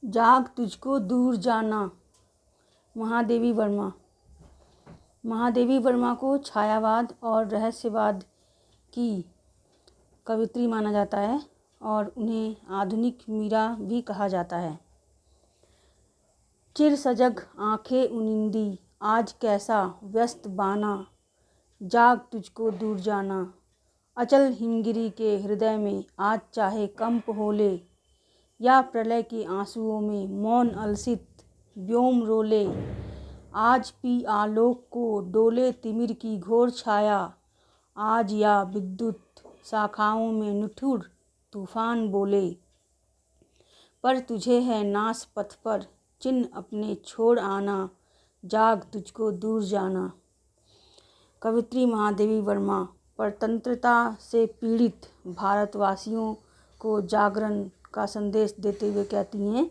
जाग तुझको दूर जाना। महादेवी वर्मा। महादेवी वर्मा को छायावाद और रहस्यवाद की कवियत्री माना जाता है और उन्हें आधुनिक मीरा भी कहा जाता है। चिर सजग आंखें उनिंदी, आज कैसा व्यस्त बाना, जाग तुझको दूर जाना। अचल हिमगिरी के हृदय में आज चाहे कंप होले, या प्रलय के आंसुओं में मौन अलसित व्योम रोले। आज पी आलोक को डोले तिमिर की घोर छाया, आज या विद्युत शाखाओं में निठुर तूफान बोले। पर तुझे है नास पथ पर चिन्ह अपने छोड़ आना, जाग तुझको दूर जाना। कवित्री महादेवी वर्मा परतंत्रता से पीड़ित भारतवासियों को जागरण का संदेश देते हुए कहती हैं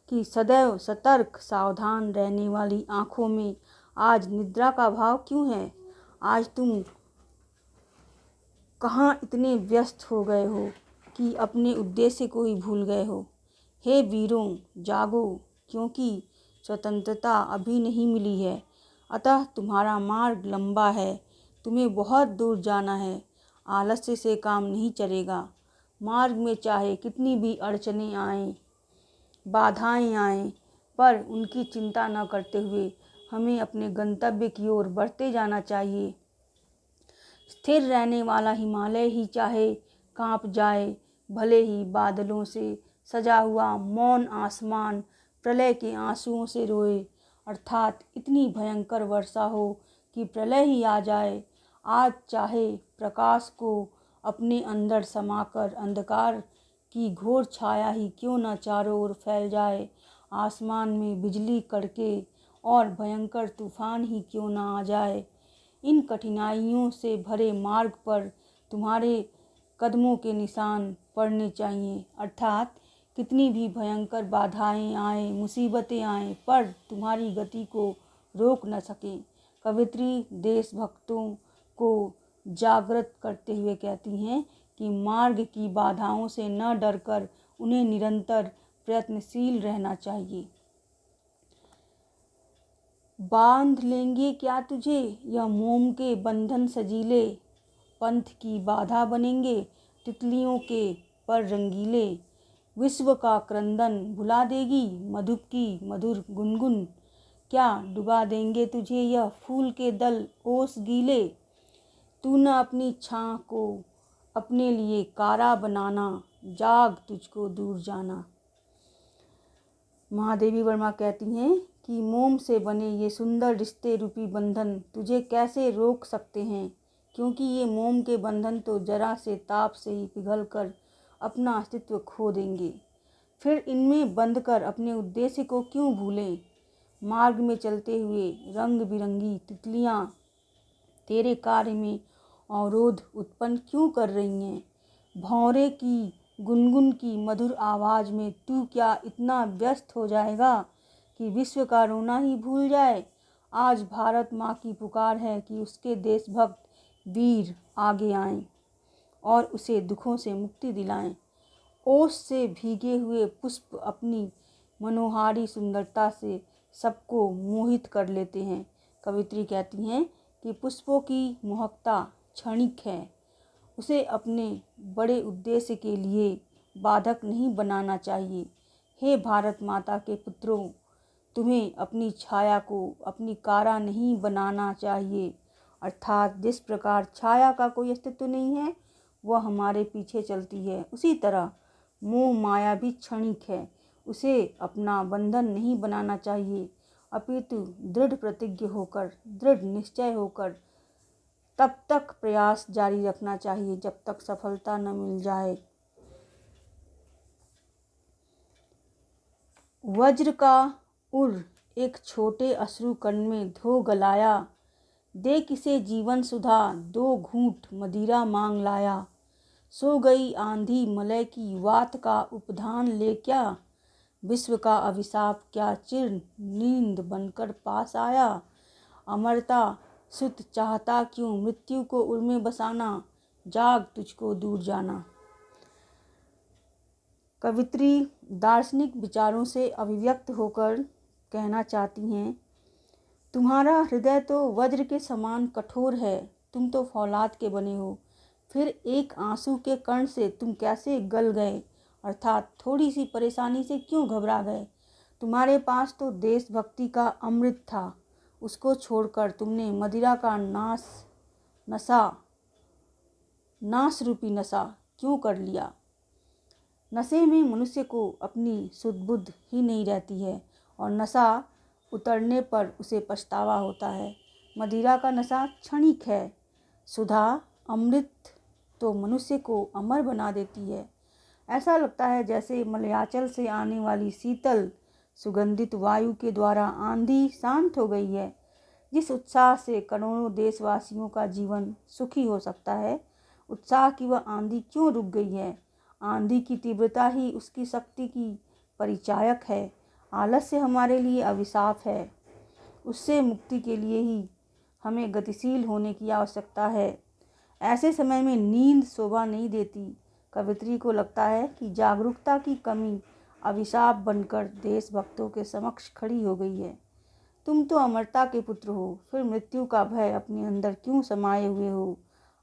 कि सदैव सतर्क सावधान रहने वाली आँखों में आज निद्रा का भाव क्यों है। आज तुम कहाँ इतने व्यस्त हो गए हो कि अपने उद्देश्य को ही भूल गए हो। हे वीरों, जागो, क्योंकि स्वतंत्रता अभी नहीं मिली है। अतः तुम्हारा मार्ग लंबा है, तुम्हें बहुत दूर जाना है। आलस्य से काम नहीं चलेगा। मार्ग में चाहे कितनी भी अड़चनें आएं, बाधाएं आएं, पर उनकी चिंता न करते हुए हमें अपने गंतव्य की ओर बढ़ते जाना चाहिए। स्थिर रहने वाला हिमालय ही चाहे कांप जाए, भले ही बादलों से सजा हुआ मौन आसमान प्रलय के आंसुओं से रोए, अर्थात इतनी भयंकर वर्षा हो कि प्रलय ही आ जाए। आज चाहे प्रकाश को अपने अंदर समाकर अंधकार की घोर छाया ही क्यों न चारों ओर फैल जाए, आसमान में बिजली कड़के और भयंकर तूफान ही क्यों न आ जाए। इन कठिनाइयों से भरे मार्ग पर तुम्हारे कदमों के निशान पड़ने चाहिए, अर्थात कितनी भी भयंकर बाधाएं आए, मुसीबतें आए, पर तुम्हारी गति को रोक न सकें। कवित्री देशभक्तों को जागृत करते हुए कहती हैं कि मार्ग की बाधाओं से न डरकर उन्हें निरंतर प्रयत्नशील रहना चाहिए। बांध लेंगे क्या तुझे यह मोम के बंधन सजीले, पंथ की बाधा बनेंगे तितलियों के पर रंगीले। विश्व का क्रंदन भुला देगी मधुप की मधुर गुनगुन, क्या डुबा देंगे तुझे यह फूल के दल ओस गीले। तू न अपनी छां को अपने लिए कारा बनाना, जाग तुझको दूर जाना। महादेवी वर्मा कहती हैं कि मोम से बने ये सुंदर रिश्ते रूपी बंधन तुझे कैसे रोक सकते हैं, क्योंकि ये मोम के बंधन तो जरा से ताप से ही पिघलकर अपना अस्तित्व खो देंगे। फिर इनमें बंधकर अपने उद्देश्य को क्यों भूलें। मार्ग में चलते हुए रंग बिरंगी तितलियां तेरे कार्य में अवरोध उत्पन्न क्यों कर रही हैं। भौरे की गुनगुन की मधुर आवाज़ में तू क्या इतना व्यस्त हो जाएगा कि विश्व का रोना ही भूल जाए। आज भारत माँ की पुकार है कि उसके देशभक्त वीर आगे आएं और उसे दुखों से मुक्ति दिलाएं। ओस से भीगे हुए पुष्प अपनी मनोहारी सुंदरता से सबको मोहित कर लेते हैं। कवित्री कहती हैं कि पुष्पों की मोहकता क्षणिक है, उसे अपने बड़े उद्देश्य के लिए बाधक नहीं बनाना चाहिए। हे भारत माता के पुत्रों, तुम्हें अपनी छाया को अपनी कारा नहीं बनाना चाहिए, अर्थात जिस प्रकार छाया का कोई अस्तित्व नहीं है, वह हमारे पीछे चलती है, उसी तरह मोह माया भी क्षणिक है, उसे अपना बंधन नहीं बनाना चाहिए, अपितु दृढ़ प्रतिज्ञ होकर, दृढ़ निश्चय होकर तब तक प्रयास जारी रखना चाहिए जब तक सफलता न मिल जाए। वज्र का उर एक छोटे अश्रु कण में धो गलाया, दे किसे जीवन सुधा दो घूंट मदिरा मांग लाया। सो गई आंधी मलय की वात का उपधान ले क्या, विश्व का अभिशाप क्या चिर नींद बनकर पास आया। अमरता सुत चाहता क्यों मृत्यु को उर में बसाना, जाग तुझको दूर जाना। कवित्री दार्शनिक विचारों से अभिव्यक्त होकर कहना चाहती हैं, तुम्हारा हृदय तो वज्र के समान कठोर है, तुम तो फौलाद के बने हो, फिर एक आंसू के कण से तुम कैसे गल गए, अर्थात थोड़ी सी परेशानी से क्यों घबरा गए। तुम्हारे पास तो देशभक्ति का अमृत था, उसको छोड़कर तुमने मदिरा का नाश रूपी नशा क्यों कर लिया। नशे में मनुष्य को अपनी सुध-बुध ही नहीं रहती है और नशा उतरने पर उसे पछतावा होता है। मदिरा का नशा क्षणिक है, सुधा अमृत तो मनुष्य को अमर बना देती है। ऐसा लगता है जैसे मलयाचल से आने वाली शीतल सुगंधित वायु के द्वारा आंधी शांत हो गई है। जिस उत्साह से करोड़ों देशवासियों का जीवन सुखी हो सकता है, उत्साह की वह आंधी क्यों रुक गई है। आंधी की तीव्रता ही उसकी शक्ति की परिचायक है। आलस्य हमारे लिए अभिशाप है, उससे मुक्ति के लिए ही हमें गतिशील होने की आवश्यकता है। ऐसे समय में नींद शोभा नहीं देती। कवित्री को लगता है कि जागरूकता की कमी अभिशाप बनकर देशभक्तों के समक्ष खड़ी हो गई है। तुम तो अमरता के पुत्र हो, फिर मृत्यु का भय अपने अंदर क्यों समाये हुए हो।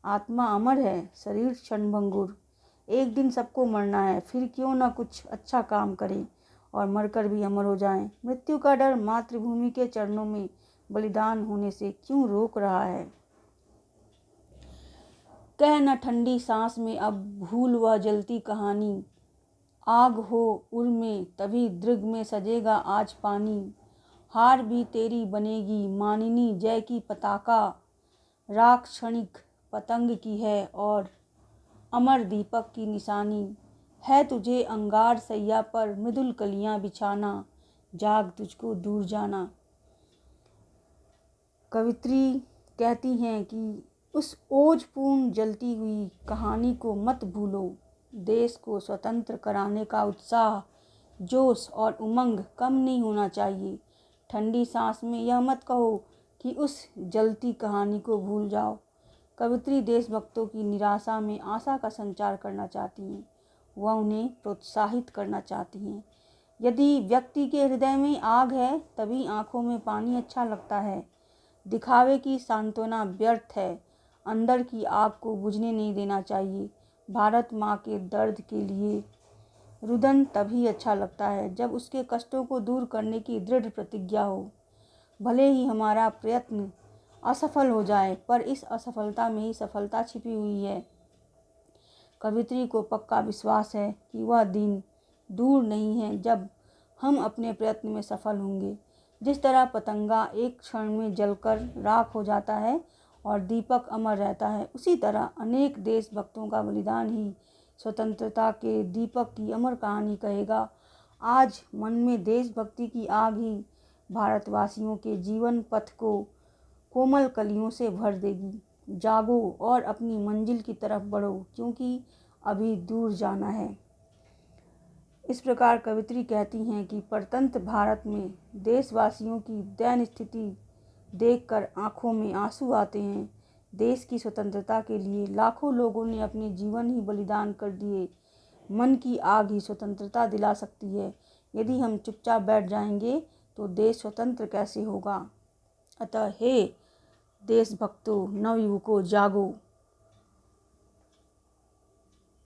आत्मा अमर है, शरीर क्षणभंगुर। एक दिन सबको मरना है, फिर क्यों न कुछ अच्छा काम करें और मरकर भी अमर हो जाएं। मृत्यु का डर मातृभूमि के चरणों में बलिदान होने से क्यों रोक रहा है। कह न ठंडी सांस में अब भूल वह जलती कहानी, आग हो उर में तभी दृग में सजेगा आज पानी। हार भी तेरी बनेगी मानिनी जय की पताका, राख क्षणिक पतंग की है और अमर दीपक की निशानी। है तुझे अंगार सैया पर मृदुल कलियां बिछाना, जाग तुझको दूर जाना। कवित्री कहती हैं कि उस ओजपूर्ण जलती हुई कहानी को मत भूलो। देश को स्वतंत्र कराने का उत्साह, जोश और उमंग कम नहीं होना चाहिए। ठंडी सांस में यह मत कहो कि उस जलती कहानी को भूल जाओ। कवित्री देशभक्तों की निराशा में आशा का संचार करना चाहती हैं। वह उन्हें प्रोत्साहित करना चाहती हैं। यदि व्यक्ति के हृदय में आग है, तभी आंखों में पानी अच्छा लगता है। दिखावे की सांत्वना व्यर्थ है। अंदर की आग को बुझने नहीं देना चाहिए। भारत माँ के दर्द के लिए रुदन तभी अच्छा लगता है जब उसके कष्टों को दूर करने की दृढ़ प्रतिज्ञा हो। भले ही हमारा प्रयत्न असफल हो जाए, पर इस असफलता में ही सफलता छिपी हुई है। कवित्री को पक्का विश्वास है कि वह दिन दूर नहीं है जब हम अपने प्रयत्न में सफल होंगे। जिस तरह पतंगा एक क्षण में जलकर राख हो जाता है और दीपक अमर रहता है, उसी तरह अनेक देशभक्तों का बलिदान ही स्वतंत्रता के दीपक की अमर कहानी कहेगा। आज मन में देशभक्ति की आग ही भारतवासियों के जीवन पथ को कोमल कलियों से भर देगी। जागो और अपनी मंजिल की तरफ बढ़ो, क्योंकि अभी दूर जाना है। इस प्रकार कवित्री कहती हैं कि परतंत्र भारत में देशवासियों की दयनीय स्थिति देखकर आंखों में आंसू आते हैं। देश की स्वतंत्रता के लिए लाखों लोगों ने अपने जीवन ही बलिदान कर दिए। मन की आग ही स्वतंत्रता दिला सकती है। यदि हम चुपचाप बैठ जाएंगे तो देश स्वतंत्र कैसे होगा। अतः हे देशभक्तों, नवयुवकों, जागो।